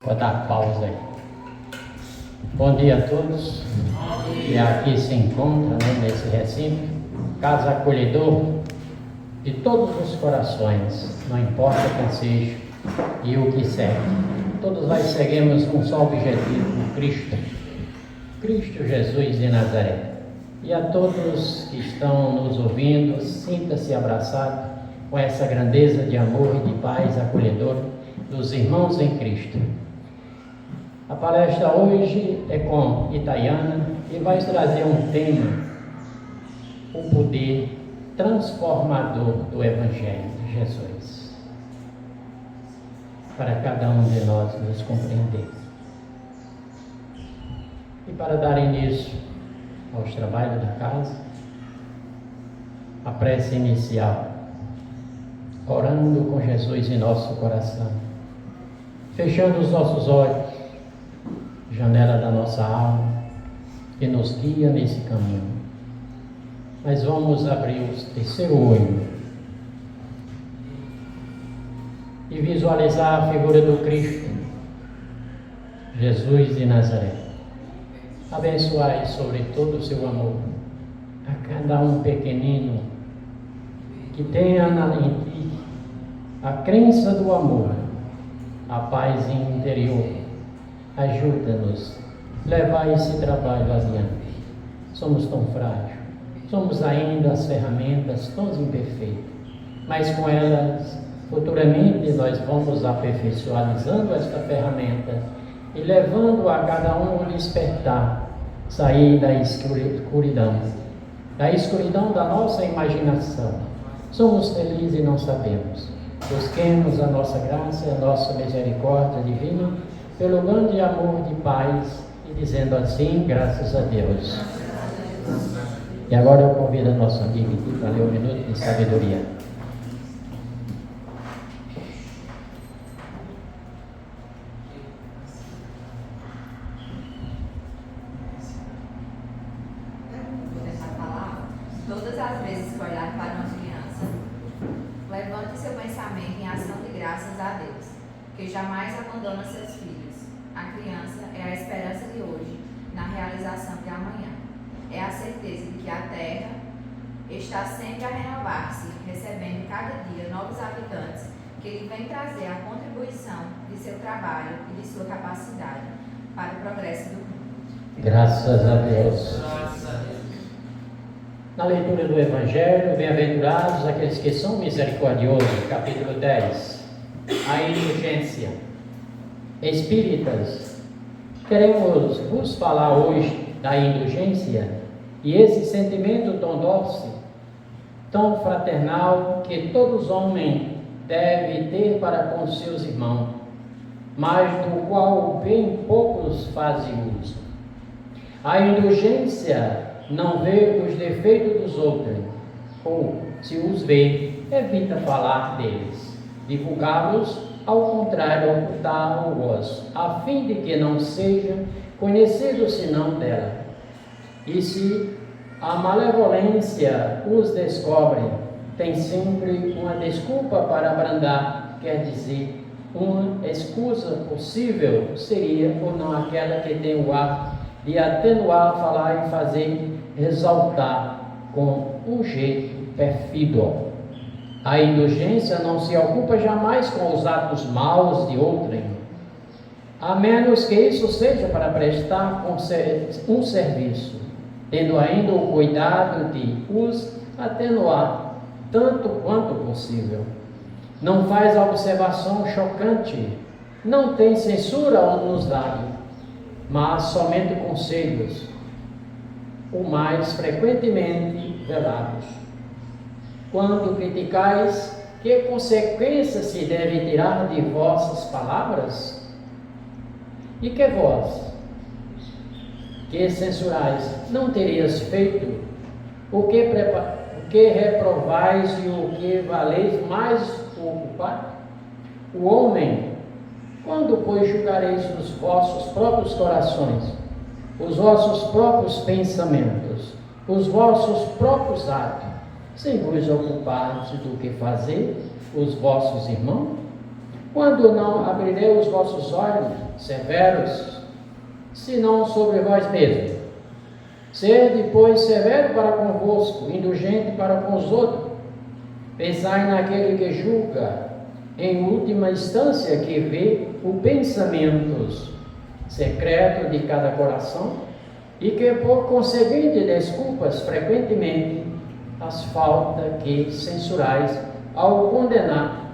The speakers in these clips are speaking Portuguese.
Vou dar pausa aí. Bom dia a todos que aqui se encontram, nesse recinto, casa acolhedor de todos os corações, não importa quem seja e o que segue. Todos nós seguimos um só objetivo, Cristo Jesus de Nazaré. E a todos que estão nos ouvindo, sinta-se abraçado com essa grandeza de amor e de paz acolhedor dos irmãos em Cristo. A palestra hoje é com Itaiana e vai trazer um tema: o poder transformador do Evangelho de Jesus, para cada um de nós nos compreender. E para dar início aos trabalhos da casa, a prece inicial, orando com Jesus em nosso coração, fechando os nossos olhos, janela da nossa alma, que nos guia nesse caminho. Mas vamos abrir o terceiro olho e visualizar a figura do Cristo, Jesus de Nazaré. Abençoai sobre todo o seu amor a cada um pequenino que tenha em ti a crença do amor, a paz interior. Ajuda-nos a levar esse trabalho adiante. Somos tão frágeis, somos ainda as ferramentas tão imperfeitas, mas com elas futuramente nós vamos aperfeiçoando esta ferramenta e levando a cada um a despertar, sair da escuridão da nossa imaginação. Somos felizes e não sabemos. Busquemos a nossa graça e a nossa misericórdia divina pelo grande amor de paz e dizendo assim, graças a Deus. E agora eu convido a nossa amiga aqui para ler um minuto de sabedoria. Todas as vezes que olhar para uma criança, levante seu pensamento em ação de graças a Deus, que jamais abandona seus filhos. A criança é a esperança de hoje, na realização de amanhã. É a certeza de que a terra está sempre a renovar-se, recebendo cada dia novos habitantes que lhe vêm trazer a contribuição de seu trabalho e de sua capacidade para o progresso do mundo. Graças a Deus. Na leitura do Evangelho, bem-aventurados aqueles que são misericordiosos, capítulo 10, a indulgência. Espíritas, queremos vos falar hoje da indulgência e esse sentimento tão doce, tão fraternal que todos homens devem ter para com seus irmãos, mas do qual bem poucos fazem uso. A indulgência não vê os defeitos dos outros, ou, se os vê, evita falar deles, divulgá-los, ao contrário, ocultar o gozo, a fim de que não seja conhecido senão dela. E se a malevolência os descobre, tem sempre uma desculpa para abrandar, quer dizer, uma excusa possível seria ou não aquela que tem o ar de atenuar, falar e fazer exaltar com um jeito perfíduo. A indulgência não se ocupa jamais com os atos maus de outrem, a menos que isso seja para prestar um serviço, tendo ainda o cuidado de os atenuar tanto quanto possível. Não faz observação chocante, não tem censura nos dá, mas somente conselhos, o mais frequentemente velados. Quando criticais, que consequências se deve tirar de vossas palavras? E que vós, que censurais, não terias feito? O que reprovais e o que valeis mais ocupar? O homem, quando pois julgareis os vossos próprios corações, os vossos próprios pensamentos, os vossos próprios atos, sem vos ocupardes do que fazer os vossos irmãos? Quando não abrirei os vossos olhos severos, senão sobre vós mesmos? Sede, pois, severo para convosco, indulgente para com os outros. Pensai naquele que julga, em última instância, que vê os pensamentos secretos de cada coração, e que, por conseguinte, desculpas frequentemente as faltas que censurais ao condenar,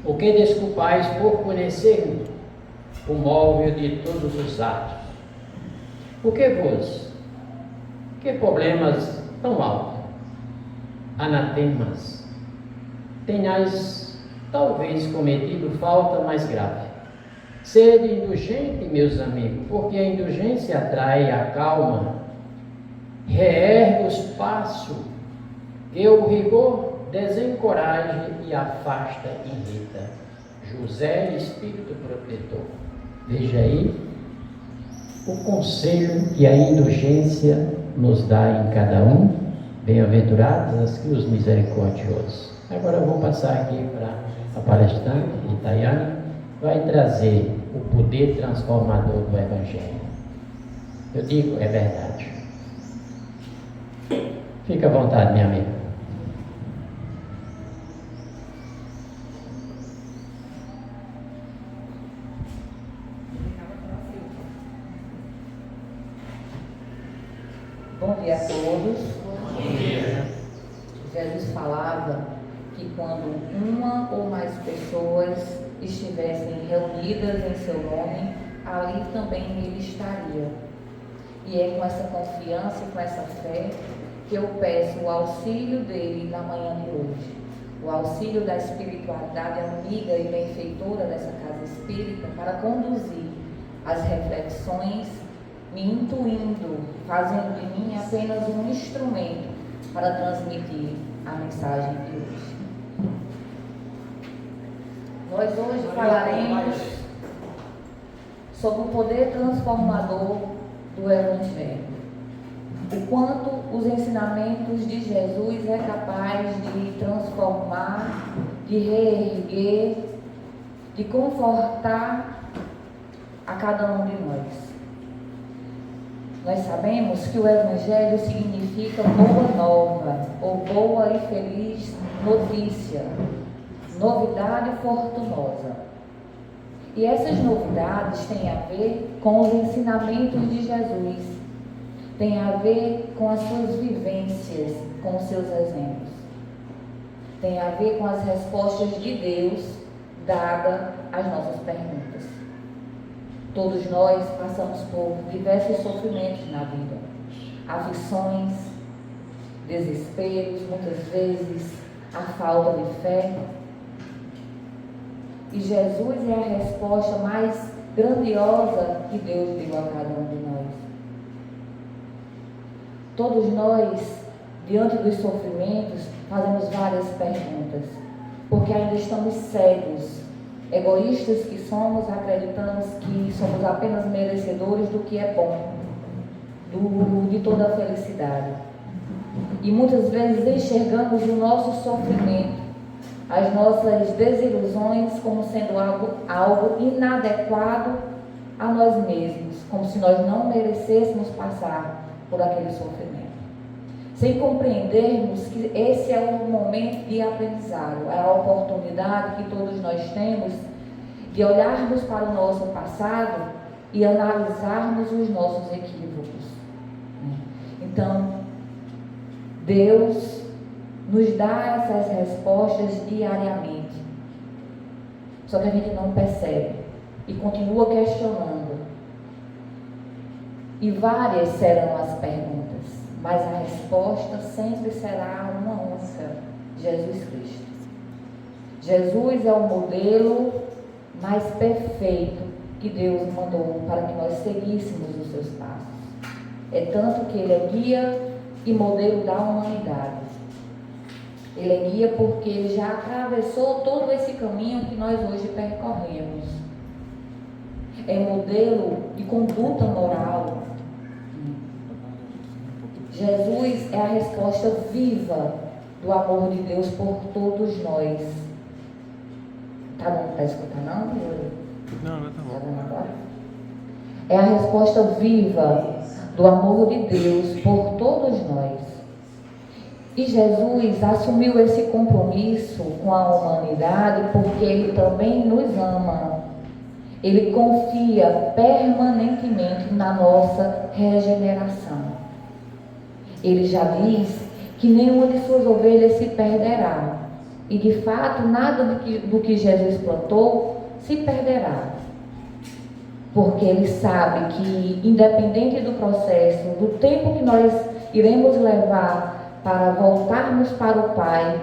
o que desculpais por conhecer o móvel de todos os atos. Que problemas tão altos, anatemas, tenhais talvez cometido falta mais grave. Sede indulgente, meus amigos, porque a indulgência atrai a calma, reergue os passos, que o rigor desencoraja e afasta e irrita. José, Espírito Protetor. Veja aí o conselho que a indulgência nos dá em cada um. Bem-aventurados os misericordiosos. Agora eu vou passar aqui para a palestrante, Itaiane, vai trazer o poder transformador do Evangelho. Eu digo, é verdade. Fica à vontade, minha amiga. Bom dia a todos. Bom dia. Jesus falava que quando uma ou mais pessoas estivessem reunidas em seu nome, ali também ele estaria. E é com essa confiança e com essa fé que eu peço o auxílio dele na manhã de hoje. O auxílio da espiritualidade amiga e benfeitora dessa casa espírita para conduzir as reflexões, me intuindo, fazendo de mim apenas um instrumento para transmitir a mensagem de hoje. Nós hoje falaremos sobre o poder transformador do Evangelho. O quanto os ensinamentos de Jesus é capaz de transformar, de reerguer, de confortar a cada um de nós. Nós sabemos que o Evangelho significa boa nova, ou boa e feliz notícia, novidade fortunosa. E essas novidades têm a ver com os ensinamentos de Jesus, têm a ver com as suas vivências, com os seus exemplos, tem a ver com as respostas de Deus dadas às nossas perguntas. Todos nós passamos por diversos sofrimentos na vida, aflições, desesperos, muitas vezes a falta de fé. E Jesus é a resposta mais grandiosa que Deus deu a cada um de nós. Todos nós, diante dos sofrimentos, fazemos várias perguntas, porque ainda estamos cegos. Egoístas que somos, acreditamos que somos apenas merecedores do que é bom, de toda a felicidade. E muitas vezes enxergamos o nosso sofrimento, as nossas desilusões como sendo algo inadequado a nós mesmos, como se nós não merecêssemos passar por aquele sofrimento. Sem compreendermos que esse é um momento de aprendizado, é a oportunidade que todos nós temos de olharmos para o nosso passado e analisarmos os nossos equívocos. Então, Deus nos dá essas respostas diariamente, só que a gente não percebe e continua questionando. E várias serão as perguntas, mas a resposta sempre será uma única: Jesus Cristo. Jesus é o modelo mais perfeito que Deus mandou para que nós seguíssemos os seus passos. É tanto que Ele é guia e modelo da humanidade. Ele é guia porque Ele já atravessou todo esse caminho que nós hoje percorremos. É modelo de conduta moral. Jesus é a resposta viva do amor de Deus por todos nós. Tá bom para escutar, não? Não, tá Tá bom. vendo agora? É a resposta viva do amor de Deus por todos nós. E Jesus assumiu esse compromisso com a humanidade porque Ele também nos ama. Ele confia permanentemente na nossa regeneração. Ele já diz que nenhuma de suas ovelhas se perderá. E de fato, nada do que Jesus plantou se perderá. Porque Ele sabe que, independente do processo, do tempo que nós iremos levar para voltarmos para o Pai,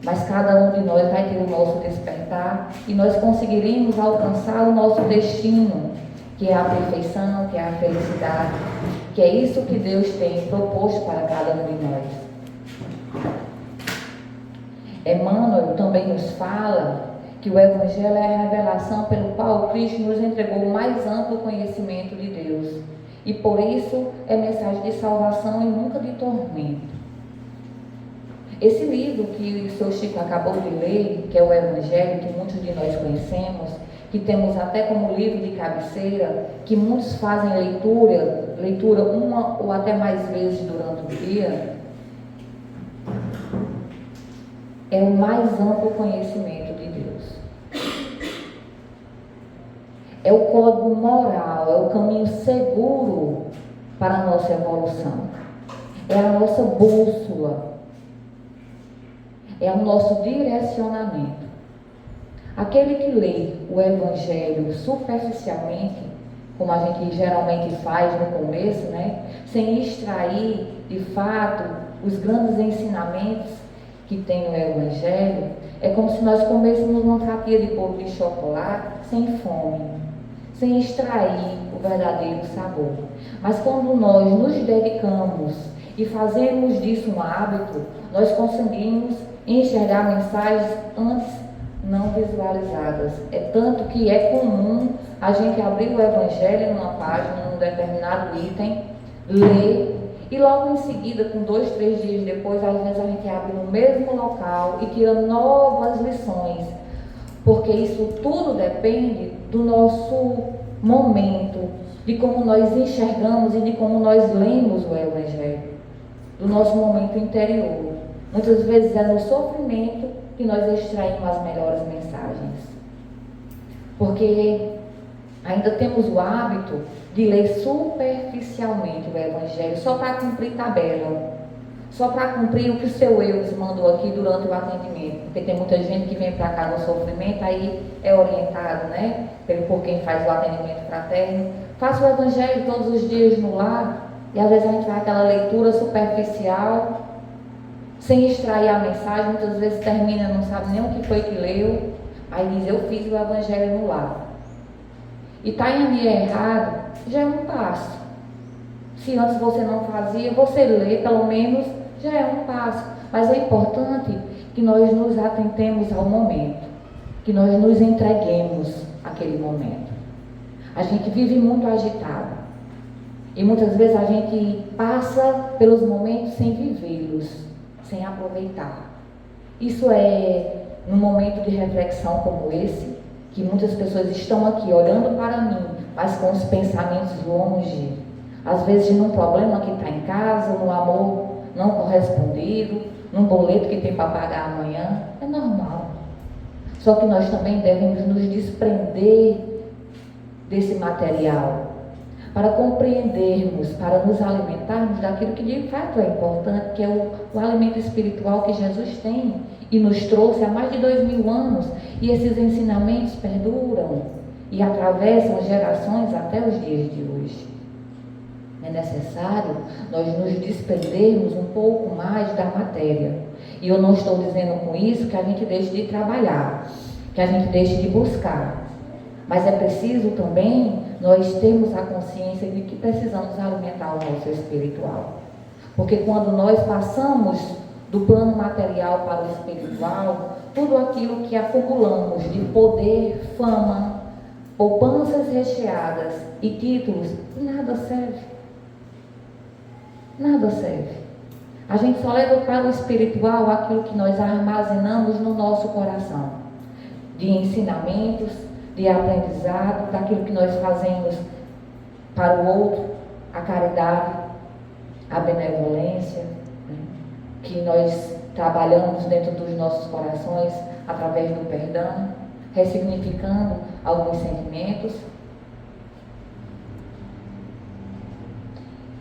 mas cada um de nós vai ter o nosso despertar e nós conseguiremos alcançar o nosso destino, que é a perfeição, que é a felicidade, que é isso que Deus tem proposto para cada um de nós. Emmanuel também nos fala que o Evangelho é a revelação pelo qual Cristo nos entregou o mais amplo conhecimento de Deus, e por isso é mensagem de salvação e nunca de tormento. Esse livro que o Sr. Chico acabou de ler, que é o Evangelho, que muitos de nós conhecemos, que temos até como livro de cabeceira, que muitos fazem leitura uma ou até mais vezes durante o dia, é o mais amplo conhecimento de Deus. É o código moral, é o caminho seguro para a nossa evolução. É a nossa bússola. É o nosso direcionamento. Aquele que lê o Evangelho superficialmente, como a gente geralmente faz no começo, né? Sem extrair, de fato, os grandes ensinamentos que tem no Evangelho, é como se nós comêssemos uma fatia de bolo de chocolate sem fome, sem extrair o verdadeiro sabor. Mas quando nós nos dedicamos e fazemos disso um hábito, nós conseguimos enxergar mensagens antes não visualizadas. É tanto que é comum a gente abrir o Evangelho numa página, num determinado item, ler, e logo em seguida, com 2, 3 dias depois, às vezes a gente abre no mesmo local e tira novas lições, porque isso tudo depende do nosso momento, de como nós enxergamos e de como nós lemos o Evangelho, do nosso momento interior. Muitas vezes é no sofrimento que nós extraímos as melhores mensagens, porque ainda temos o hábito de ler superficialmente o Evangelho, só para cumprir tabela, só para cumprir o que o seu Eudes mandou aqui durante o atendimento, porque tem muita gente que vem para cá no sofrimento, aí é orientado, né, por quem faz o atendimento fraterno, faça o Evangelho todos os dias no lar, e às vezes a gente faz aquela leitura superficial, sem extrair a mensagem, muitas vezes termina, não sabe nem o que foi que leu, aí diz, eu fiz o Evangelho no lar. E está em linha errado, já é um passo. Se antes você não fazia, você lê, pelo menos, já é um passo. Mas é importante que nós nos atentemos ao momento, que nós nos entreguemos àquele momento. A gente vive muito agitado. E muitas vezes a gente passa pelos momentos sem vivê-los, sem aproveitar. Isso é num momento de reflexão como esse, que muitas pessoas estão aqui olhando para mim, mas com os pensamentos longe. Às vezes num problema que está em casa, num amor não correspondido, num boleto que tem para pagar amanhã. É normal. Só que nós também devemos nos desprender desse material, para compreendermos, para nos alimentarmos daquilo que de fato é importante, que é o alimento espiritual que Jesus tem e nos trouxe há mais de 2000 anos, e esses ensinamentos perduram e atravessam as gerações até os dias de hoje. É necessário nós nos desprendermos um pouco mais da matéria. E eu não estou dizendo com isso que a gente deixe de trabalhar, que a gente deixe de buscar. Mas é preciso também nós termos a consciência de que precisamos alimentar o nosso espiritual. Porque quando nós passamos do plano material para o espiritual, tudo aquilo que acumulamos de poder, fama, poupanças recheadas e títulos, nada serve. Nada serve. A gente só leva para o espiritual aquilo que nós armazenamos no nosso coração. de ensinamentos, de aprendizado, daquilo que nós fazemos para o outro, a caridade, a benevolência, né? Que nós trabalhamos dentro dos nossos corações através do perdão, ressignificando alguns sentimentos.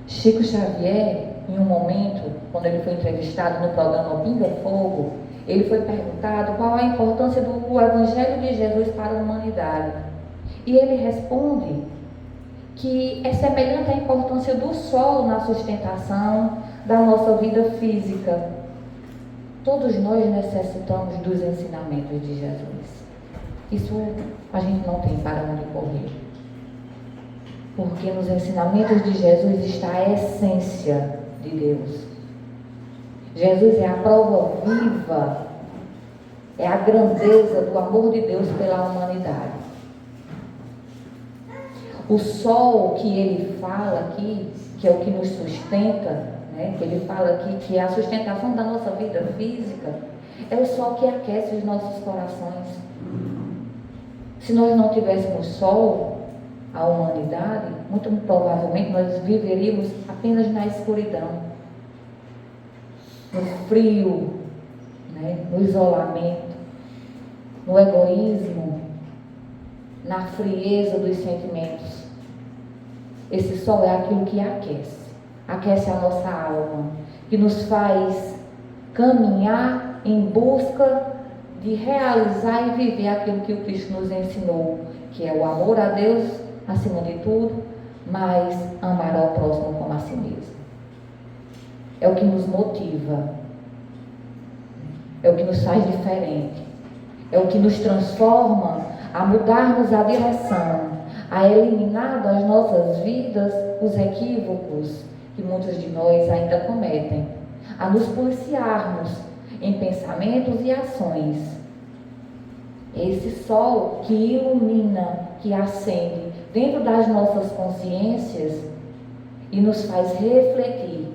Chico Xavier, em um momento, quando ele foi entrevistado no programa Pinga Fogo, ele foi perguntado qual a importância do Evangelho de Jesus para a humanidade. E ele responde que é semelhante à importância do solo na sustentação da nossa vida física. Todos nós necessitamos dos ensinamentos de Jesus. Isso a gente não tem para onde correr. Porque nos ensinamentos de Jesus está a essência de Deus. Jesus é a prova viva, é a grandeza do amor de Deus pela humanidade. O sol que ele fala aqui, que é o que nos sustenta, né? Que ele fala aqui que é a sustentação da nossa vida física, é o sol que aquece os nossos corações. Se nós não tivéssemos sol, a humanidade, muito provavelmente nós viveríamos apenas na escuridão, no frio, né? No isolamento, no egoísmo, na frieza dos sentimentos. Esse sol é aquilo que aquece a nossa alma, que nos faz caminhar em busca de realizar e viver aquilo que o Cristo nos ensinou, que é o amor a Deus acima de tudo, mas amar ao próximo como a si mesmo. É o que nos motiva, é o que nos faz diferente, é o que nos transforma a mudarmos a direção, a eliminar das nossas vidas os equívocos que muitos de nós ainda cometem, a nos policiarmos em pensamentos e ações. Esse sol que ilumina, que acende dentro das nossas consciências e nos faz refletir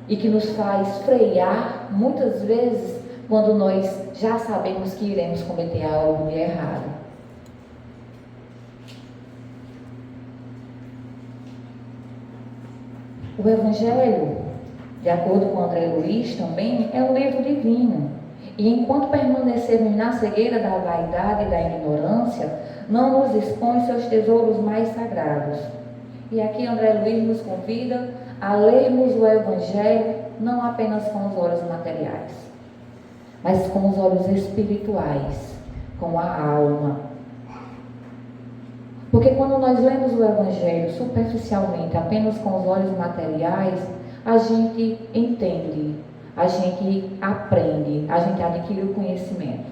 e que nos faz frear muitas vezes quando nós já sabemos que iremos cometer algo de errado. O Evangelho, de acordo com André Luiz também, é um livro divino. E enquanto permanecermos na cegueira da vaidade e da ignorância, não nos expõe seus tesouros mais sagrados. E aqui André Luiz nos convida a lermos o Evangelho não apenas com os olhos materiais, mas com os olhos espirituais, com a alma. Porque quando nós lemos o Evangelho superficialmente, apenas com os olhos materiais, a gente entende, a gente aprende, a gente adquire o conhecimento.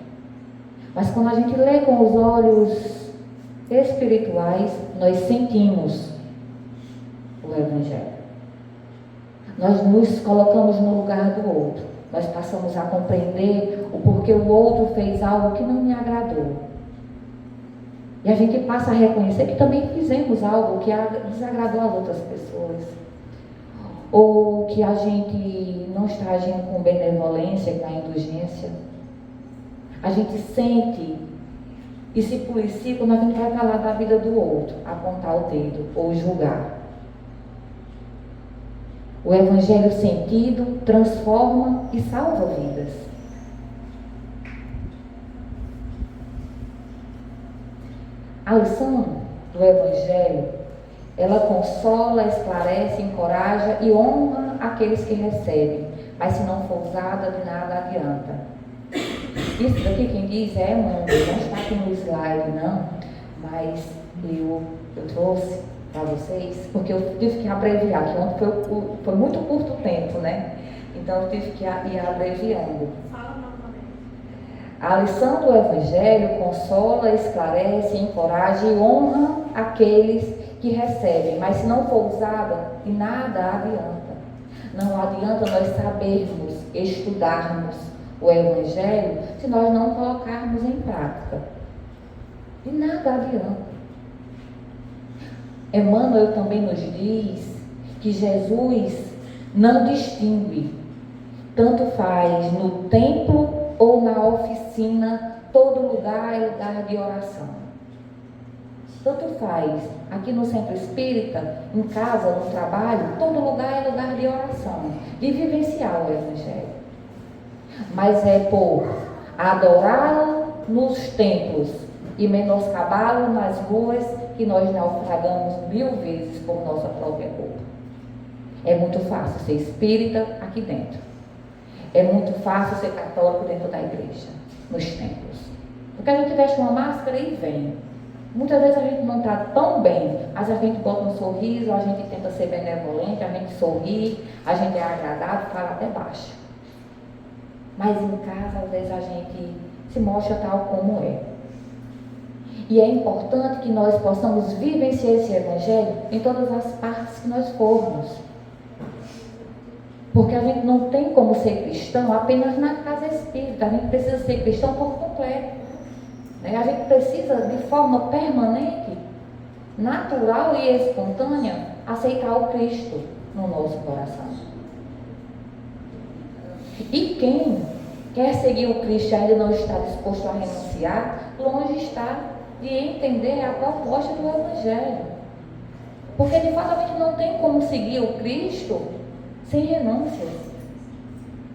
Mas quando a gente lê com os olhos espirituais, nós sentimos o Evangelho. Nós nos colocamos no lugar do outro. Nós passamos a compreender o porquê o outro fez algo que não me agradou. E a gente passa a reconhecer que também fizemos algo que desagradou as outras pessoas. Ou que a gente não está agindo com benevolência, com a indulgência. A gente sente e se policia quando a gente vai falar da vida do outro, apontar o dedo ou julgar. O Evangelho sentido transforma e salva vidas. A lição do Evangelho, ela consola, esclarece, encoraja e honra aqueles que recebem, mas se não for usada, de nada adianta. Isso daqui quem diz é Emmanuel, não está aqui no slide não, mas eu trouxe para vocês, porque eu tive que abreviar, que ontem foi muito curto o tempo, né? Então eu tive que ir abreviando. A lição do Evangelho consola, esclarece, encoraja e honra aqueles que recebem, mas se não for usada, de nada adianta. Não adianta nós sabermos, estudarmos o Evangelho se nós não colocarmos em prática. De nada adianta. Emmanuel também nos diz que Jesus não distingue, tanto faz no templo ou na oficina, todo lugar é lugar de oração. Tanto faz, aqui no centro espírita, em casa, no trabalho, todo lugar é lugar de oração, de vivenciar o Evangelho. Mas é por adorá-lo nos templos e menoscabá-lo nas ruas que nós naufragamos 1000 vezes por nossa própria culpa. É muito fácil ser espírita aqui dentro. É muito fácil ser católico dentro da igreja, nos templos. Porque a gente veste uma máscara e vem. Muitas vezes a gente não está tão bem, mas a gente bota um sorriso, a gente tenta ser benevolente, a gente sorri, a gente é agradável, fala até baixo. Mas em casa, às vezes, a gente se mostra tal como é. E é importante que nós possamos vivenciar esse Evangelho em todas as partes que nós formos. Porque a gente não tem como ser cristão apenas na casa espírita, a gente precisa ser cristão por completo. A gente precisa, de forma permanente, natural e espontânea, aceitar o Cristo no nosso coração. E quem quer seguir o Cristo e ainda não está disposto a renunciar, longe está de entender a proposta do Evangelho. Porque de fato a gente não tem como seguir o Cristo sem renúncias.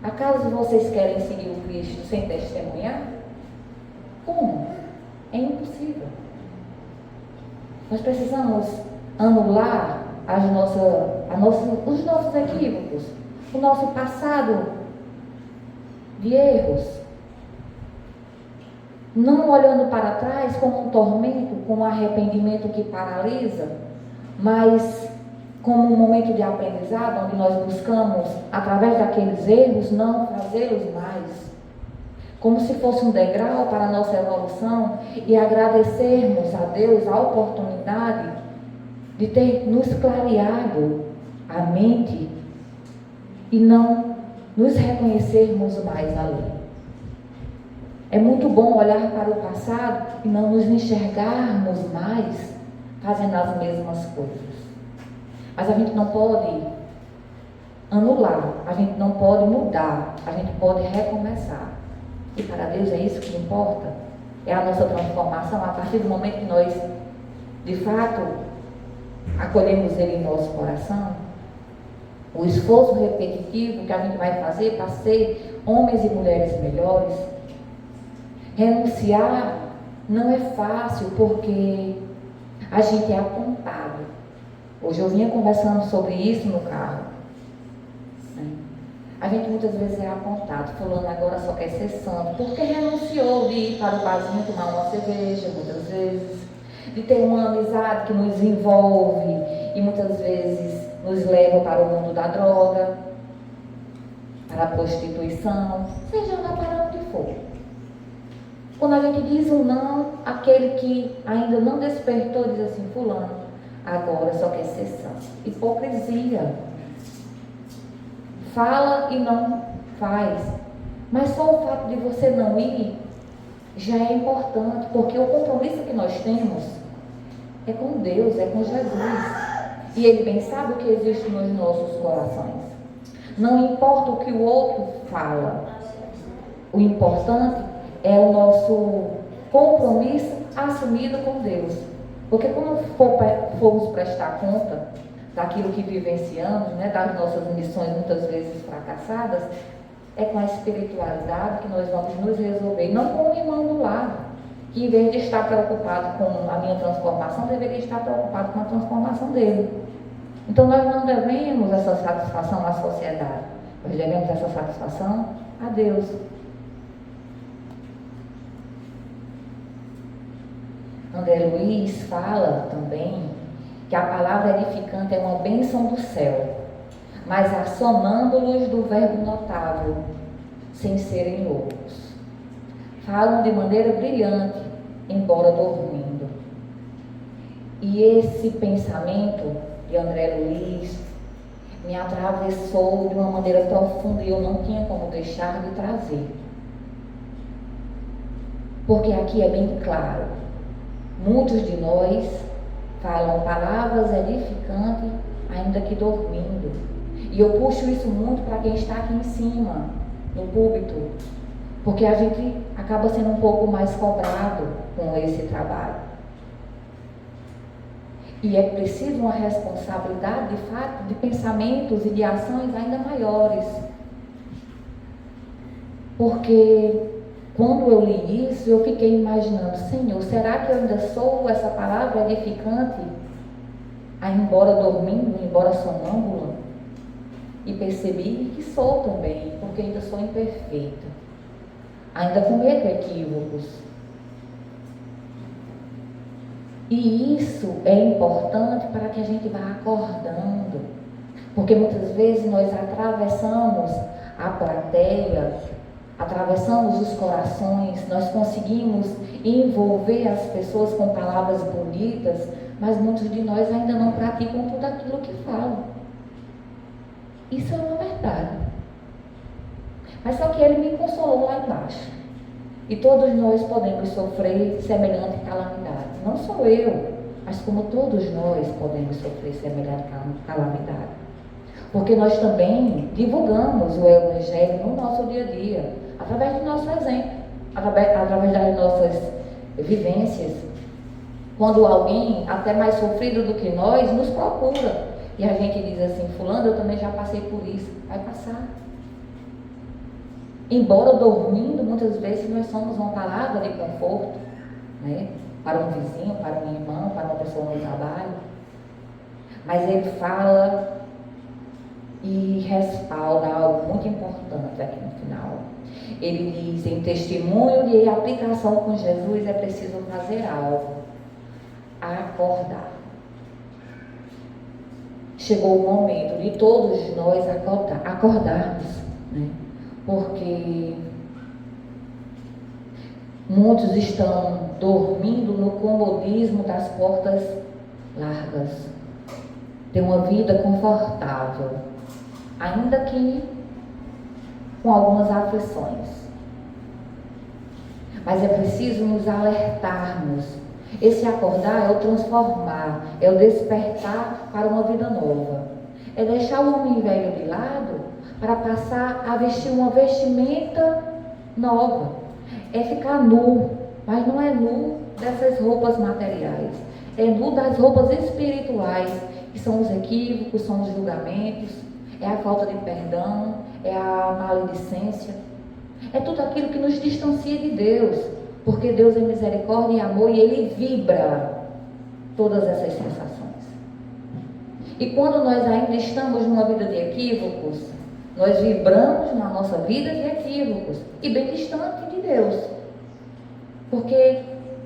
Acaso vocês querem seguir o Cristo sem testemunhar? Como? É impossível. Nós precisamos anular os nossos equívocos, o nosso passado de erros, não olhando para trás como um tormento, como um arrependimento que paralisa, mas como um momento de aprendizado, onde nós buscamos, através daqueles erros, não fazê-los mais, como se fosse um degrau para a nossa evolução, e agradecermos a Deus a oportunidade de ter nos clareado a mente e não nos reconhecermos mais ali. É muito bom olhar para o passado e não nos enxergarmos mais fazendo as mesmas coisas. Mas a gente não pode anular, a gente não pode mudar, a gente pode recomeçar. E para Deus é isso que importa, é a nossa transformação a partir do momento que nós, de fato, acolhemos Ele em nosso coração. O esforço repetitivo que a gente vai fazer para ser homens e mulheres melhores. Renunciar não é fácil porque a gente é apontado. Hoje eu vinha conversando sobre isso no carro. A gente muitas vezes é apontado, fulano agora só quer ser santo, porque renunciou de ir para o barzinho tomar uma cerveja, muitas vezes, de ter uma amizade que nos envolve e muitas vezes nos leva para o mundo da droga, para a prostituição, seja lá para onde for. Quando a gente diz um não, aquele que ainda não despertou diz assim, fulano, agora só quer ser santo. Hipocrisia. Fala e não faz. Mas só o fato de você não ir já é importante, porque o compromisso que nós temos é com Deus, é com Jesus. E Ele bem sabe o que existe nos nossos corações. Não importa o que o outro fala. O importante é o nosso compromisso assumido com Deus. Porque quando formos prestar conta daquilo que vivenciamos, das nossas missões muitas vezes fracassadas, é com a espiritualidade que nós vamos nos resolver, não com o irmão do lado, que em vez de estar preocupado com a minha transformação, deveria estar preocupado com a transformação dele. Então nós não devemos essa satisfação à sociedade, nós devemos essa satisfação a Deus. André Luiz fala também que a palavra edificante é uma bênção do céu, mas há sonâmbulos do verbo notável, sem serem loucos. Falam de maneira brilhante, embora dormindo. E esse pensamento de André Luiz me atravessou de uma maneira profunda e eu não tinha como deixar de trazer. Porque aqui é bem claro, muitos de nós falam palavras edificantes, ainda que dormindo. E eu puxo isso muito para quem está aqui em cima, no púlpito. porque a gente acaba sendo um pouco mais cobrado com esse trabalho. E é preciso uma responsabilidade, de fato, de pensamentos e de ações ainda maiores. Porque quando eu li isso, eu fiquei imaginando, Senhor, será que eu ainda sou essa palavra edificante? Embora dormindo, embora sonâmbula? E percebi que sou também, porque ainda sou imperfeita. Ainda cometo equívocos. E isso é importante para que a gente vá acordando. Porque muitas vezes nós atravessamos a plateia, atravessamos os corações, nós conseguimos envolver as pessoas com palavras bonitas, mas muitos de nós ainda não praticam tudo aquilo que falam. Isso é uma verdade. Mas só que ele me consolou lá embaixo. E todos nós podemos sofrer semelhante calamidade. Não só eu, mas como todos nós podemos sofrer semelhante calamidade. Porque nós também divulgamos o Evangelho no nosso dia a dia, através do nosso exemplo, através das nossas vivências. Quando alguém, até mais sofrido do que nós, nos procura, e a gente diz assim, fulano, eu também já passei por isso, vai passar. Embora dormindo, muitas vezes nós somos uma palavra de conforto, né? Para um vizinho, para um irmão, para uma pessoa no trabalho. Mas ele fala e respalda algo muito importante aqui no final. Ele diz, em testemunho de aplicação com Jesus é preciso fazer algo, acordar. Chegou o momento de todos nós acordarmos, né? Porque muitos estão dormindo no comodismo das portas largas. Tem uma vida confortável, ainda que com algumas aflições. Mas é preciso nos alertarmos. Esse acordar é o transformar, é o despertar para uma vida nova. É deixar o homem velho de lado para passar a vestir uma vestimenta nova. É ficar nu, mas não é nu dessas roupas materiais. É nu das roupas espirituais, que são os equívocos, são os julgamentos, é a falta de perdão, é a maledicência. É tudo aquilo que nos distancia de Deus, porque Deus é misericórdia e amor e Ele vibra todas essas sensações. E quando nós ainda estamos numa vida de equívocos, nós vibramos na nossa vida de equívocos e bem distante de Deus. Porque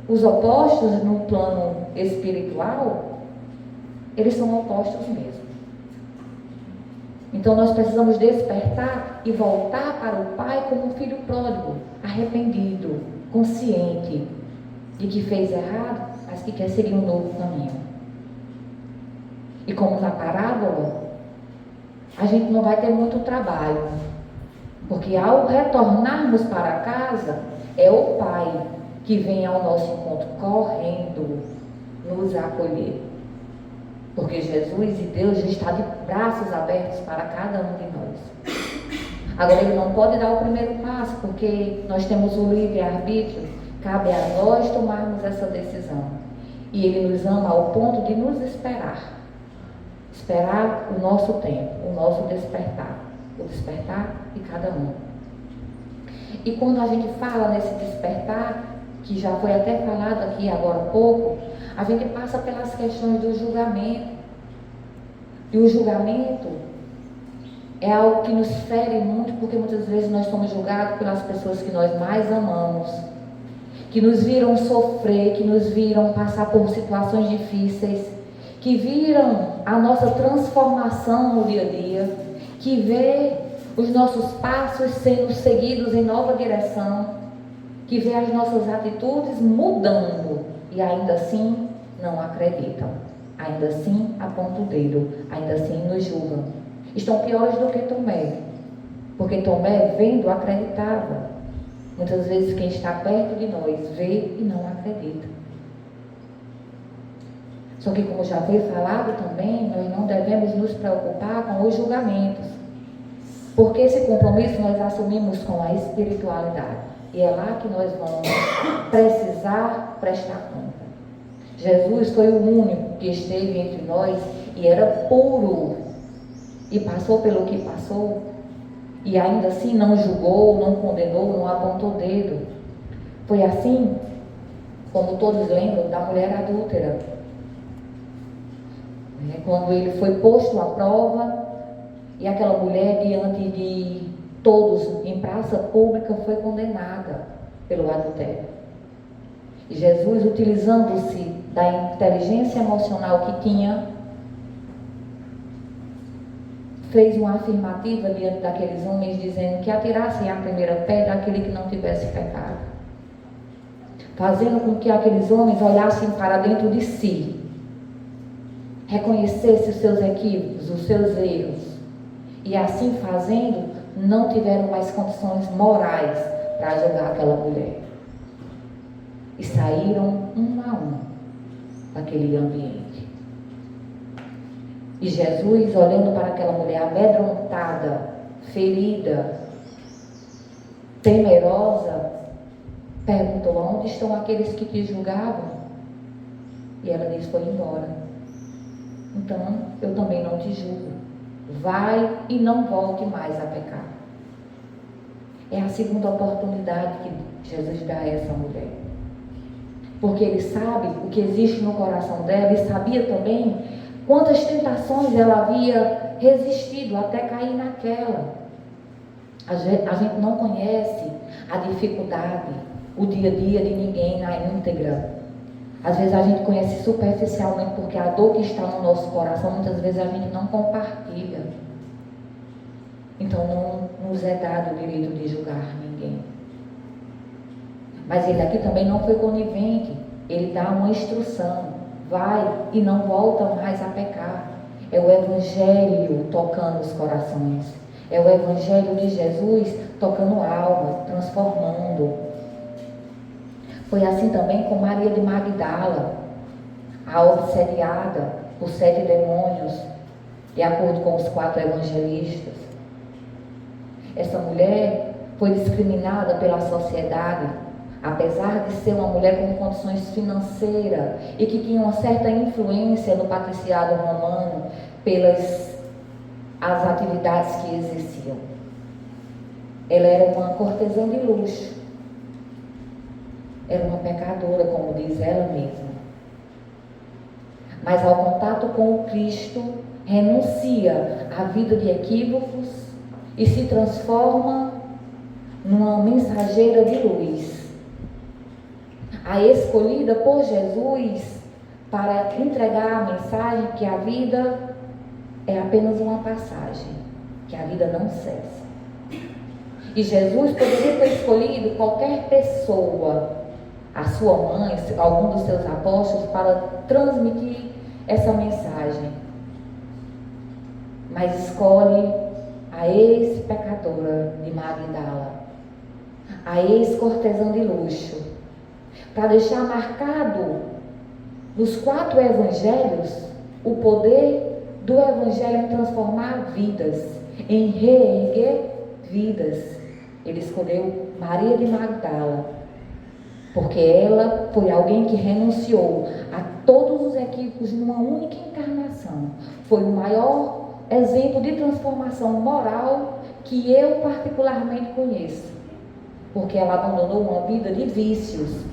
os opostos no plano espiritual, eles são opostos mesmo. Então nós precisamos despertar e voltar para o Pai como um filho pródigo, arrependido, consciente de que fez errado, mas que quer seguir um novo caminho. E como na parábola, a gente não vai ter muito trabalho, porque ao retornarmos para casa, é o Pai que vem ao nosso encontro correndo nos acolher. Porque Jesus e Deus já está de braços abertos para cada um de nós. Agora Ele não pode dar o primeiro passo, porque nós temos o livre-arbítrio, cabe a nós tomarmos essa decisão. E Ele nos ama ao ponto de nos esperar o nosso tempo, o nosso despertar, o despertar de cada um. E quando a gente fala nesse despertar, que já foi até falado aqui agora há pouco, a gente passa pelas questões do julgamento. E o julgamento é algo que nos fere muito, porque muitas vezes nós somos julgados pelas pessoas que nós mais amamos, que nos viram sofrer, que nos viram passar por situações difíceis, que viram a nossa transformação no dia a dia, que vê os nossos passos sendo seguidos em nova direção, que vê as nossas atitudes mudando e ainda assim não acreditam, ainda assim apontam o dedo, ainda assim nos julgam. Estão piores do que Tomé, porque Tomé, vendo, acreditava. Muitas vezes quem está perto de nós vê e não acredita. Só que, como já foi falado também, nós não devemos nos preocupar com os julgamentos. Porque esse compromisso nós assumimos com a espiritualidade. E é lá que nós vamos precisar prestar conta. Jesus foi o único que esteve entre nós e era puro. E passou pelo que passou. E ainda assim não julgou, não condenou, não apontou o dedo. Foi assim, como todos lembram, da mulher adúltera. Quando ele foi posto à prova, e aquela mulher, diante de todos, em praça pública, foi condenada pelo adultério. E Jesus, utilizando-se da inteligência emocional que tinha, fez uma afirmativa diante daqueles homens, dizendo que atirassem a primeira pedra aquele que não tivesse pecado. Fazendo com que aqueles homens olhassem para dentro de si, reconhecessem os seus equívocos, os seus erros, e assim fazendo, não tiveram mais condições morais para julgar aquela mulher. E saíram um a um daquele ambiente. E Jesus, olhando para aquela mulher amedrontada, ferida, temerosa, perguntou: onde estão aqueles que te julgavam? E ela disse: foi embora. Então, eu também não te julgo. Vai e não volte mais a pecar. É a segunda oportunidade que Jesus dá a essa mulher. Porque ele sabe o que existe no coração dela e sabia também quantas tentações ela havia resistido até cair naquela. A gente não conhece a dificuldade, o dia a dia de ninguém na íntegra. Às vezes a gente conhece superficialmente, porque a dor que está no nosso coração, muitas vezes a gente não compartilha. Então não nos é dado o direito de julgar ninguém. Mas ele aqui também não foi conivente. Ele dá uma instrução: vai e não volta mais a pecar. É o Evangelho tocando os corações. É o Evangelho de Jesus tocando almas, transformando. Foi assim também com Maria de Magdala, a obsediada por 7 demônios, de acordo com os 4 evangelistas. Essa mulher foi discriminada pela sociedade, apesar de ser uma mulher com condições financeiras e que tinha uma certa influência no patriciado romano pelas as atividades que exerciam. Ela era uma cortesã de luxo. Era uma pecadora, como diz ela mesma. Mas ao contato com o Cristo, renuncia à vida de equívocos e se transforma numa mensageira de luz. A escolhida por Jesus para entregar a mensagem que a vida é apenas uma passagem, que a vida não cessa. E Jesus poderia ter escolhido qualquer pessoa, a sua mãe, algum dos seus apóstolos, para transmitir essa mensagem. Mas escolhe a ex-pecadora de Magdala, a ex-cortesã de luxo, para deixar marcado nos 4 evangelhos o poder do evangelho em transformar vidas, em reerguer vidas. Ele escolheu Maria de Magdala, porque ela foi alguém que renunciou a todos os equívocos numa única encarnação. Foi o maior exemplo de transformação moral que eu particularmente conheço, porque ela abandonou uma vida de vícios.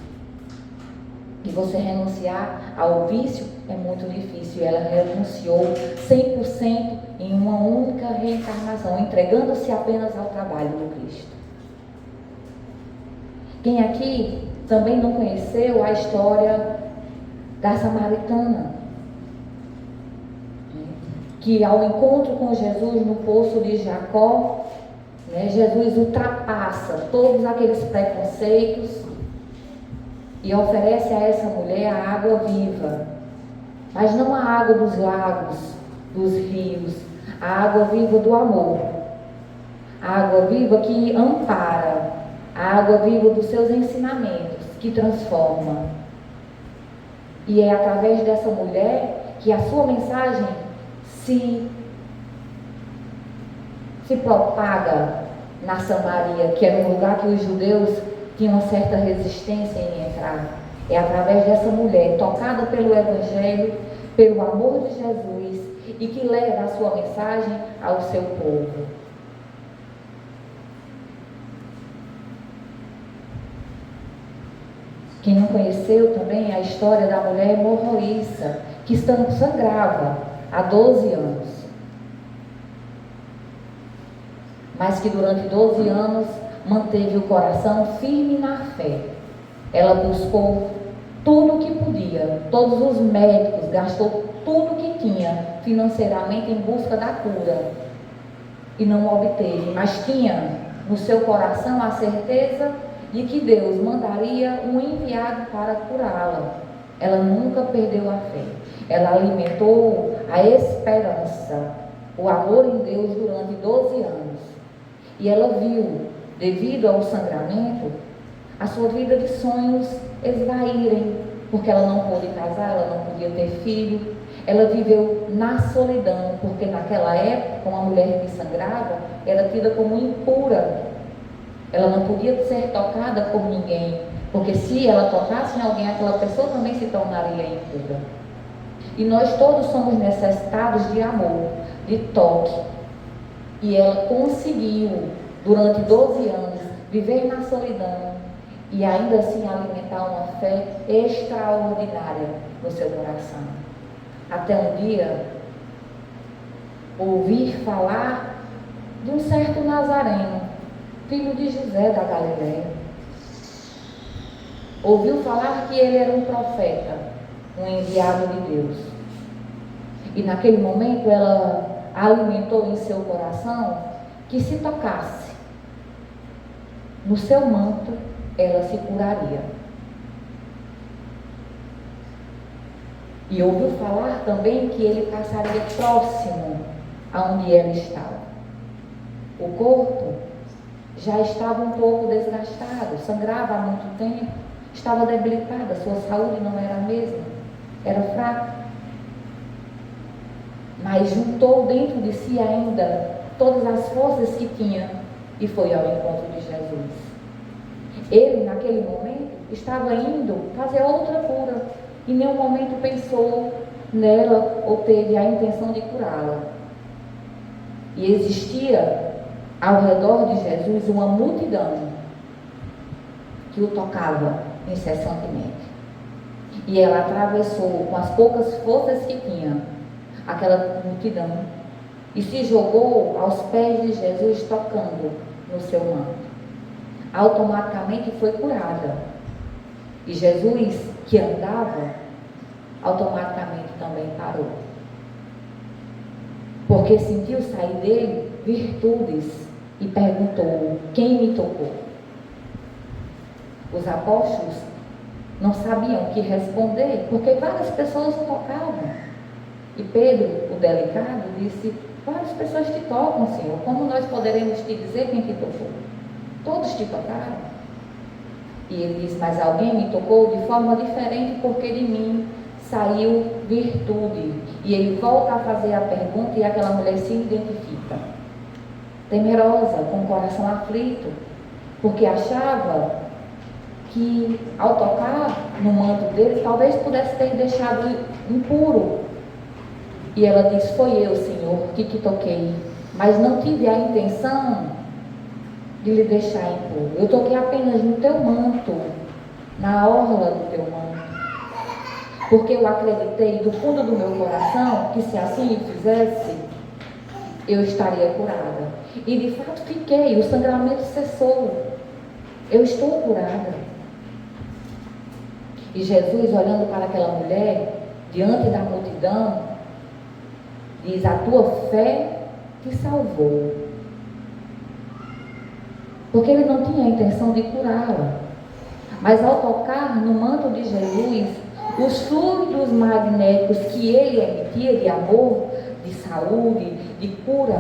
E você renunciar ao vício é muito difícil. Ela renunciou 100% em uma única reencarnação, entregando-se apenas ao trabalho do Cristo. Quem aqui também não conheceu a história da samaritana, que ao encontro com Jesus no poço de Jacó, Jesus ultrapassa todos aqueles preconceitos e oferece a essa mulher a água viva, mas não a água dos lagos, dos rios, a água viva do amor, a água viva que ampara, a água viva dos seus ensinamentos, que transforma. E é através dessa mulher que a sua mensagem se se propaga na Samaria, que era um lugar que os judeus tinham uma certa resistência em entrar. É através dessa mulher, tocada pelo Evangelho, pelo amor de Jesus, e que leva a sua mensagem ao seu povo. Quem não conheceu também a história da mulher hemorroíça, que sangrava há 12 anos. Mas que durante 12 anos manteve o coração firme na fé. Ela buscou tudo o que podia, todos os médicos, gastou tudo o que tinha financeiramente em busca da cura. E não obteve, mas tinha no seu coração a certeza de que Deus mandaria um enviado para curá-la. Ela nunca perdeu a fé. Ela alimentou a esperança, o amor em Deus durante 12 anos. E ela viu, devido ao sangramento, a sua vida de sonhos esvaírem, porque ela não pôde casar, ela não podia ter filho. Ela viveu na solidão, porque naquela época, uma mulher que sangrava era tida como impura. Ela não podia ser tocada por ninguém, porque se ela tocasse em alguém, aquela pessoa também se tornaria impura. E nós todos somos necessitados de amor, de toque. E ela conseguiu, durante 12 anos, viver na solidão e ainda assim alimentar uma fé extraordinária no seu coração. Até um dia, ouvir falar de um certo Nazareno, filho de José da Galileia. Ouviu falar que ele era um profeta, um enviado de Deus. E naquele momento ela alimentou em seu coração que se tocasse no seu manto, ela se curaria. E ouviu falar também que ele passaria próximo aonde ela estava. O corpo já estava um pouco desgastado, sangrava há muito tempo, estava debilitada, sua saúde não era a mesma, era fraca. Mas juntou dentro de si ainda todas as forças que tinha e foi ao encontro de Jesus. Ele, naquele momento, estava indo fazer outra cura. Em nenhum momento pensou nela ou teve a intenção de curá-la. E existia ao redor de Jesus uma multidão que o tocava incessantemente. E ela atravessou com as poucas forças que tinha aquela multidão e se jogou aos pés de Jesus, tocando no seu manto. Automaticamente foi curada. E Jesus, que andava, automaticamente também parou. Porque sentiu sair dele virtudes e perguntou: quem me tocou? Os apóstolos não sabiam o que responder, porque várias pessoas o tocavam. E Pedro, o delicado, disse: várias pessoas te tocam, Senhor. Como nós poderemos te dizer quem te tocou? Todos te tocaram. E ele diz: mas alguém me tocou de forma diferente, porque de mim saiu virtude. E ele volta a fazer a pergunta e aquela mulher se identifica, temerosa, com o coração aflito, porque achava que ao tocar no manto dele, talvez pudesse ter deixado impuro. E ela diz: foi eu, Senhor, que te toquei, mas não tive a intenção de lhe deixar impuro. Eu toquei apenas no teu manto, na orla do teu manto, porque eu acreditei do fundo do meu coração que se assim fizesse, eu estaria curada. E de fato fiquei, o sangramento cessou. Eu estou curada. E Jesus, olhando para aquela mulher, diante da multidão, diz: a tua fé te salvou. Porque ele não tinha a intenção de curá-la. Mas ao tocar no manto de Jesus, os fluidos magnéticos que ele emitia de amor, de saúde, de cura,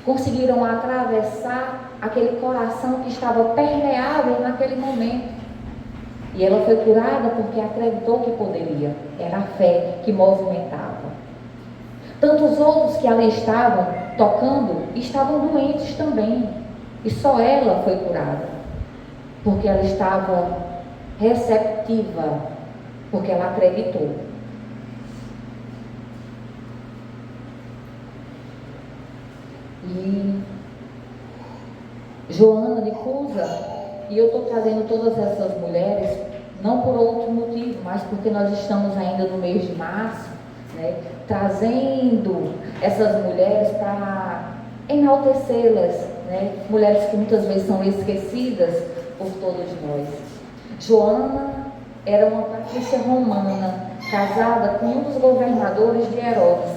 conseguiram atravessar aquele coração que estava permeável naquele momento. E ela foi curada porque acreditou que poderia. Era a fé que movimentava. Tantos outros que ali estavam tocando estavam doentes também. E só ela foi curada, porque ela estava receptiva, porque ela acreditou. E Joana de Cusa, e eu estou trazendo todas essas mulheres, não por outro motivo, mas porque nós estamos ainda no mês de março, né, trazendo essas mulheres para enaltecê-las, né, mulheres que muitas vezes são esquecidas por todos nós. Joana era uma patrícia romana, casada com um dos governadores de Herodes.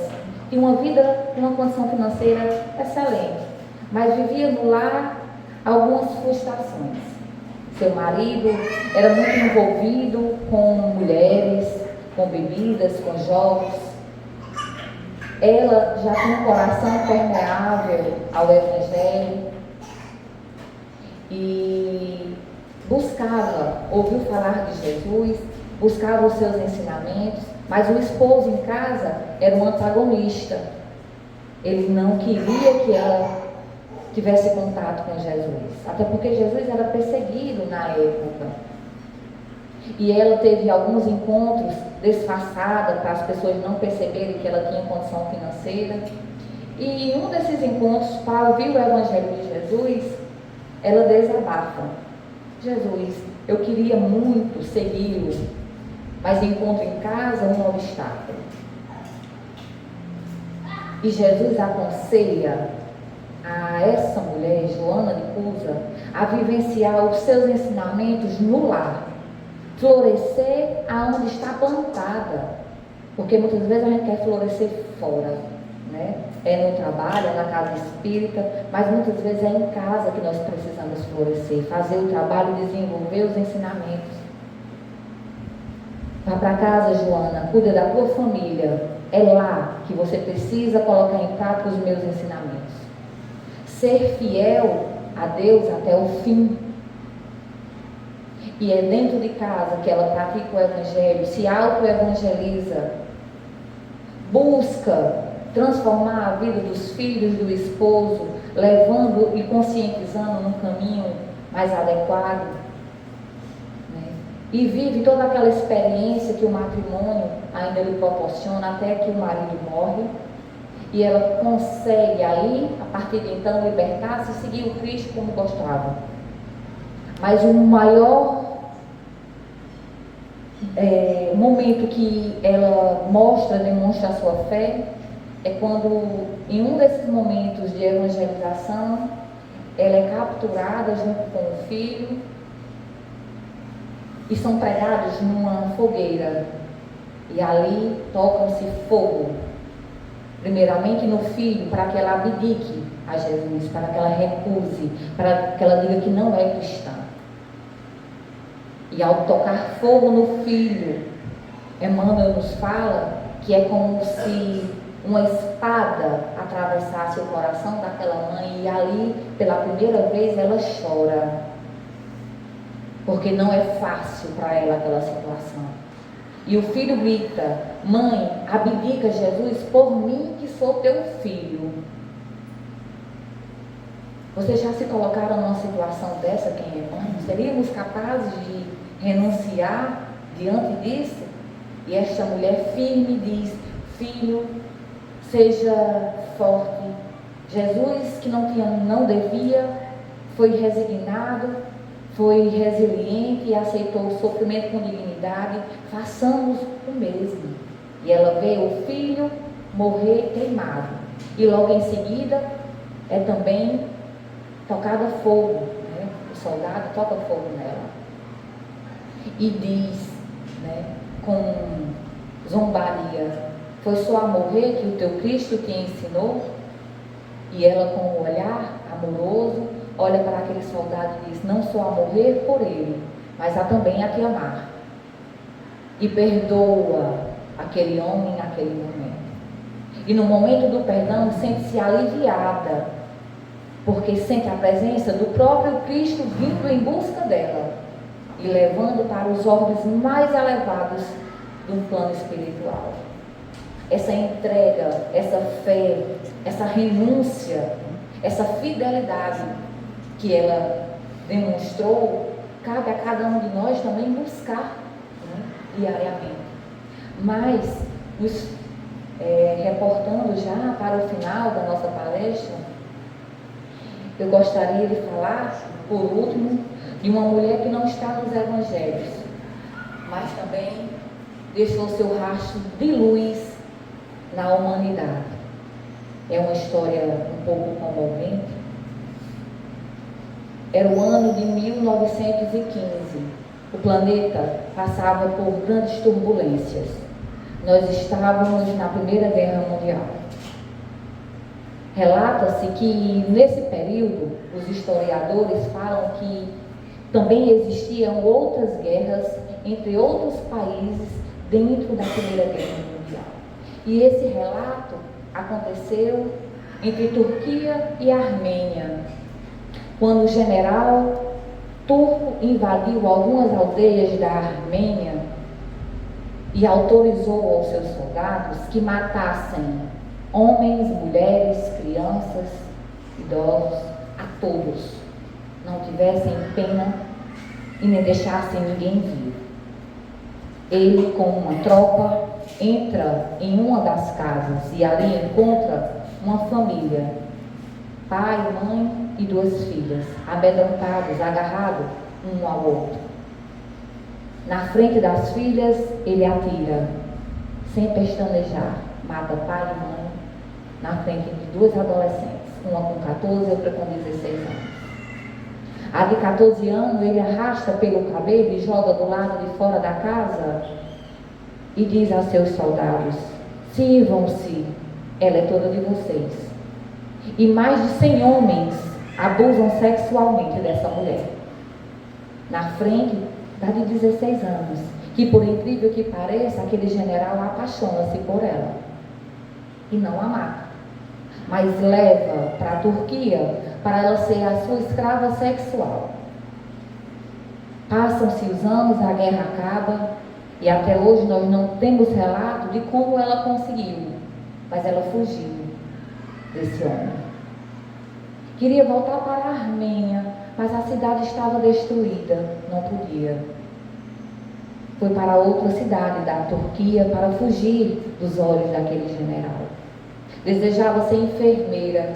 Tinha uma vida, uma condição financeira excelente, mas vivia no lar algumas frustrações. Seu marido era muito envolvido com mulheres, com bebidas, com jogos. Ela já tinha um coração permeável ao Evangelho e buscava, ouviu falar de Jesus, buscava os seus ensinamentos, mas o esposo em casa era um antagonista. Ele não queria que ela tivesse contato com Jesus, até porque Jesus era perseguido na época. E ela teve alguns encontros disfarçada para as pessoas não perceberem que ela tinha condição financeira. E em um desses encontros, para ouvir o Evangelho de Jesus, ela desabafa: Jesus, eu queria muito segui-lo, mas encontro em casa um obstáculo. E Jesus aconselha a essa mulher, Joana de Cusa, a vivenciar os seus ensinamentos no lar, florescer aonde está plantada, porque muitas vezes a gente quer florescer fora, né? É no trabalho, é na casa espírita, mas muitas vezes é em casa que nós precisamos florescer, fazer o trabalho, desenvolver os ensinamentos. Vá para casa, Joana, cuida da tua família, é lá que você precisa colocar em prática os meus ensinamentos. Ser fiel a Deus até o fim. E é dentro de casa que ela pratica o Evangelho, se auto-evangeliza, busca transformar a vida dos filhos, do esposo, levando e conscientizando num caminho mais adequado, né? E vive toda aquela experiência que o matrimônio ainda lhe proporciona até que o marido morre. E ela consegue aí, a partir de então, libertar-se e seguir o Cristo como gostava. Mas o maior momento que ela demonstra a sua fé, é quando, em um desses momentos de evangelização, ela é capturada junto com o filho e são pregados numa fogueira. E ali tocam-se fogo. Primeiramente no filho, para que ela abdique a Jesus, para que ela recuse, para que ela diga que não é cristã. E ao tocar fogo no filho, Emmanuel nos fala que é como se uma espada atravessasse o coração daquela mãe, e ali, pela primeira vez, ela chora, porque não é fácil para ela aquela situação. E o filho grita: mãe, abdica Jesus por mim que sou teu filho. Vocês já se colocaram numa situação dessa, quem é mãe? Seríamos capazes de renunciar diante disso? E esta mulher firme diz: filho, seja forte. Jesus, que não devia, foi resignado, foi resiliente e aceitou o sofrimento com dignidade. Façamos o mesmo. E ela vê o filho morrer queimado, e logo em seguida é também tocado a fogo, né? O soldado toca fogo nela e diz, né, com zombaria: foi só a morrer que o teu Cristo te ensinou? E ela, com um olhar amoroso, olha para aquele soldado e diz: não só a morrer por ele, mas há também a te amar. E perdoa aquele homem naquele momento. E no momento do perdão sente-se aliviada, porque sente a presença do próprio Cristo vindo em busca dela e levando para os orbes mais elevados do plano espiritual. essa entrega, essa fé, essa renúncia, essa fidelidade que ela demonstrou, cabe a cada um de nós também buscar, né, diariamente. Mas, nos reportando já para o final da nossa palestra, eu gostaria de falar, por último, de uma mulher que não está nos evangelhos, mas também deixou seu rastro de luz na humanidade. É uma história um pouco comovente. Era o ano de 1915. O planeta passava por grandes turbulências. Nós estávamos na Primeira Guerra Mundial. Relata-se que nesse período, os historiadores falam que também existiam outras guerras entre outros países dentro da Primeira Guerra Mundial. E esse relato aconteceu entre Turquia e Armênia, quando o general turco invadiu algumas aldeias da Armênia e autorizou aos seus soldados que matassem homens, mulheres, crianças, idosos, a todos, não tivessem pena e nem deixassem ninguém vivo. Ele, com uma tropa, entra em uma das casas e ali encontra uma família, pai, mãe e 2 filhas, amedrontados, agarrados um ao outro. Na frente das filhas, ele atira, sem pestanejar, mata pai e mãe, na frente de 2 adolescentes, uma com 14 e outra com 16 anos. A de 14 anos, ele arrasta pelo cabelo e joga do lado de fora da casa e diz a seus soldados: sirvam-se, ela é toda de vocês. E mais de 100 homens abusam sexualmente dessa mulher, na frente da de 16 anos, que, por incrível que pareça, aquele general apaixona-se por ela e não a mata, mas leva para a Turquia para ela ser a sua escrava sexual. Passam-se os anos, a guerra acaba e até hoje nós não temos relato de como ela conseguiu, mas ela fugiu desse homem. Queria voltar para a Armênia, mas a cidade estava destruída, não podia. Foi para outra cidade da Turquia para fugir dos olhos daquele general. Desejava ser enfermeira,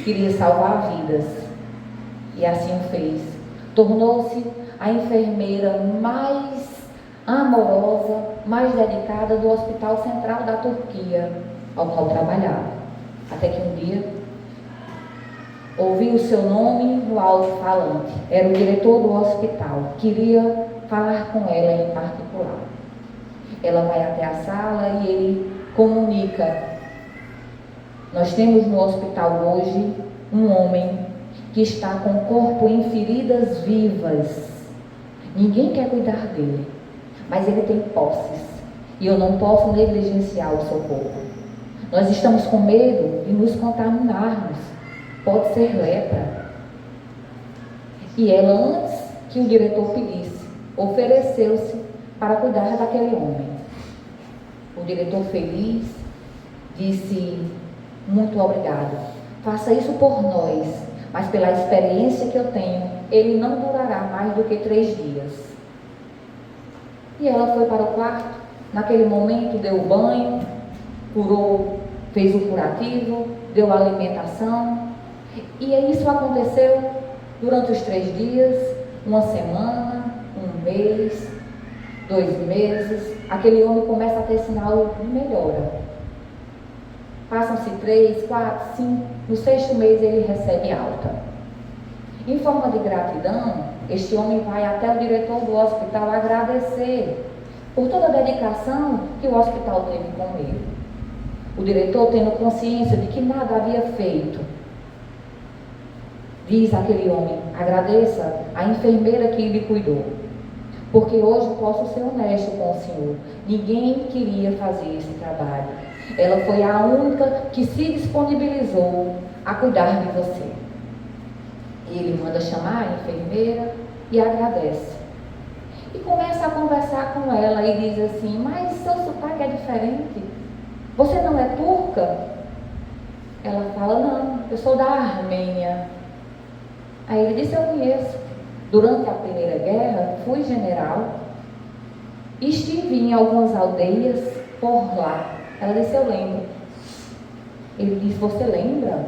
queria salvar vidas, e assim o fez. Tornou-se a enfermeira mais amorosa, mais dedicada do Hospital Central da Turquia, ao qual trabalhava. Até que um dia, ouviu o seu nome no alto-falante. Era o diretor do hospital, queria falar com ela em particular. Ela vai até a sala e ele comunica: nós temos no hospital hoje um homem que está com o corpo em feridas vivas. Ninguém quer cuidar dele, mas ele tem posses e eu não posso negligenciar o socorro. Nós estamos com medo de nos contaminarmos. Pode ser lepra. E ela, antes que o diretor pedisse, ofereceu-se para cuidar daquele homem. O diretor, feliz, disse: muito obrigado, faça isso por nós, mas pela experiência que eu tenho, ele não durará mais do que 3 dias. E ela foi para o quarto, naquele momento deu banho, curou, fez o curativo, deu alimentação, e isso aconteceu durante os 3 dias, 1 semana, 1 mês, 2 meses. Aquele homem começa a ter sinal de melhora. Passam-se 3, 4, 5, no 6º mês ele recebe alta. Em forma de gratidão, este homem vai até o diretor do hospital agradecer por toda a dedicação que o hospital teve com ele. O diretor, tendo consciência de que nada havia feito, diz àquele homem: agradeça a enfermeira que lhe cuidou, porque hoje posso ser honesto com o senhor, ninguém queria fazer esse trabalho. Ela foi a única que se disponibilizou a cuidar de você. E ele manda chamar a enfermeira e agradece. E começa a conversar com ela e diz assim: mas seu sotaque é diferente. você não é turca? Ela fala, não, eu sou da Armênia. Aí ele disse, eu conheço. Durante a Primeira Guerra, fui general, estive em algumas aldeias por lá. Ela disse, eu lembro. Ele disse, você lembra?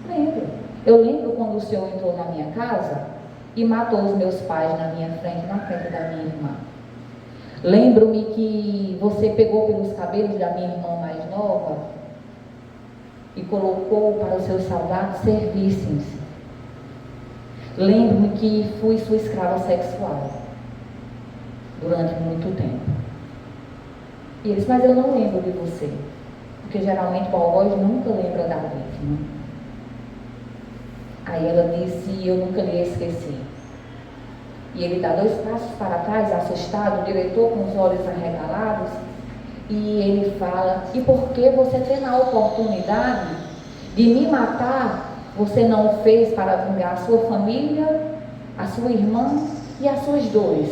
Lembro. Eu lembro quando o senhor entrou na minha casa e matou os meus pais na minha frente, na frente da minha irmã. Lembro-me que você pegou pelos cabelos da minha irmã mais nova e colocou para os seus soldados servissem-se. Lembro-me que fui sua escrava sexual durante muito tempo. E ele disse, mas eu não lembro de você. Porque geralmente o algoz nunca lembra da vítima. Aí ela disse, eu nunca lhe esqueci. E ele dá 2 passos para trás, assustado, o diretor com os olhos arregalados, e ele fala, e por que você tendo a oportunidade de me matar, você não o fez para vingar a sua família, a sua irmã e as suas dores?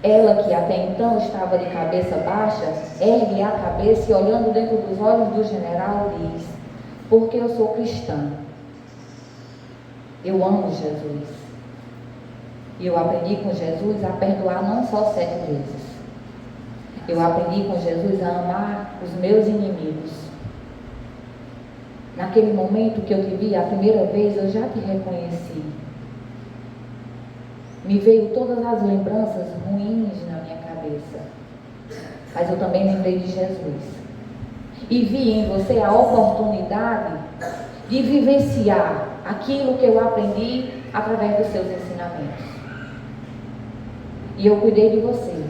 Ela, que até então estava de cabeça baixa, ergue a cabeça e, olhando dentro dos olhos do general, diz, porque eu sou cristã. Eu amo Jesus. E eu aprendi com Jesus a perdoar não só 7 vezes. Eu aprendi com Jesus a amar os meus inimigos. Naquele momento que eu te vi a primeira vez, eu já te reconheci. Me veio todas as lembranças ruins na minha cabeça. Mas eu também lembrei de Jesus. E vi em você a oportunidade de vivenciar aquilo que eu aprendi através dos seus ensinamentos. E eu cuidei de você,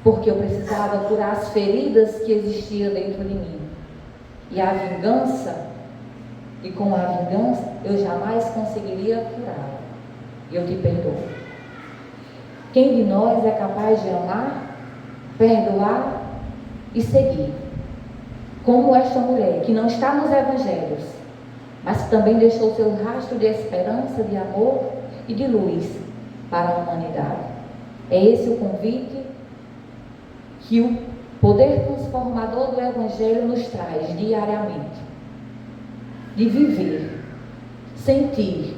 porque eu precisava curar as feridas que existiam dentro de mim. E a vingança, e com a vingança, eu jamais conseguiria curá-la. Eu te perdoo. Quem de nós é capaz de amar, perdoar e seguir? Como esta mulher, que não está nos evangelhos, mas que também deixou seu rastro de esperança, de amor e de luz para a humanidade. É esse o convite que o poder transformador do Evangelho nos traz diariamente. De viver, sentir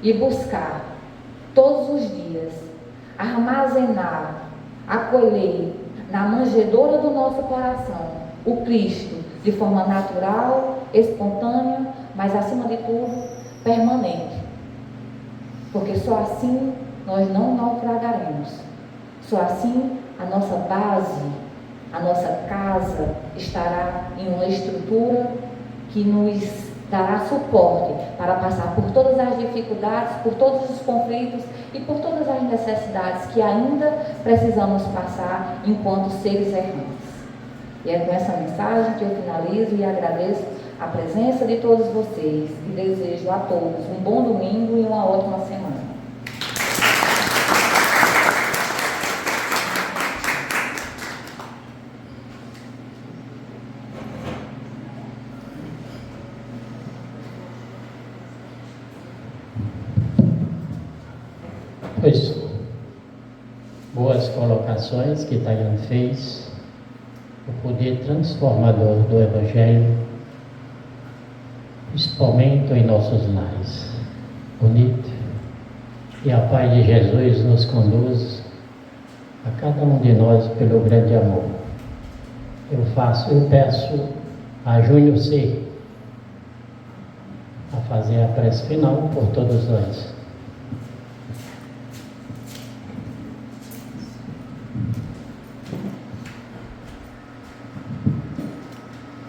e buscar todos os dias, armazenar, acolher na manjedoura do nosso coração o Cristo de forma natural, espontânea, mas acima de tudo, permanente. Porque só assim nós não naufragaremos. Só assim a nossa base, a nossa casa estará em uma estrutura que nos dará suporte para passar por todas as dificuldades, por todos os conflitos e por todas as necessidades que ainda precisamos passar enquanto seres errantes. E é com essa mensagem que eu finalizo e agradeço a presença de todos vocês e desejo a todos um bom domingo e uma ótima semana. Pois, boas colocações que Tayane fez, o poder transformador do Evangelho, principalmente em nossos lares. Bonito. E a paz de Jesus nos conduz a cada um de nós pelo grande amor. Eu peço a Júnior C. a fazer a prece final por todos nós.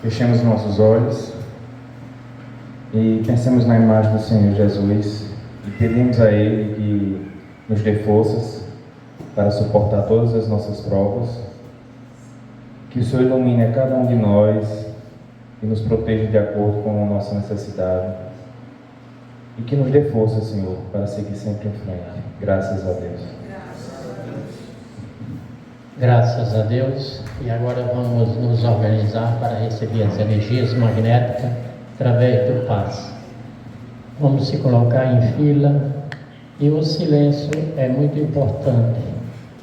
Fechemos nossos olhos e pensemos na imagem do Senhor Jesus e pedimos a Ele que nos dê forças para suportar todas as nossas provas, que o Senhor ilumine a cada um de nós e nos proteja de acordo com a nossa necessidade e que nos dê força, Senhor, para seguir sempre em frente. Graças a Deus. Graças a Deus. E agora vamos nos organizar para receber as energias magnéticas através do passe. Vamos se colocar em fila e o silêncio é muito importante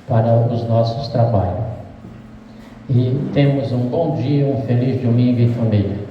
para os nossos trabalhos. e temos um bom dia, um feliz domingo em família.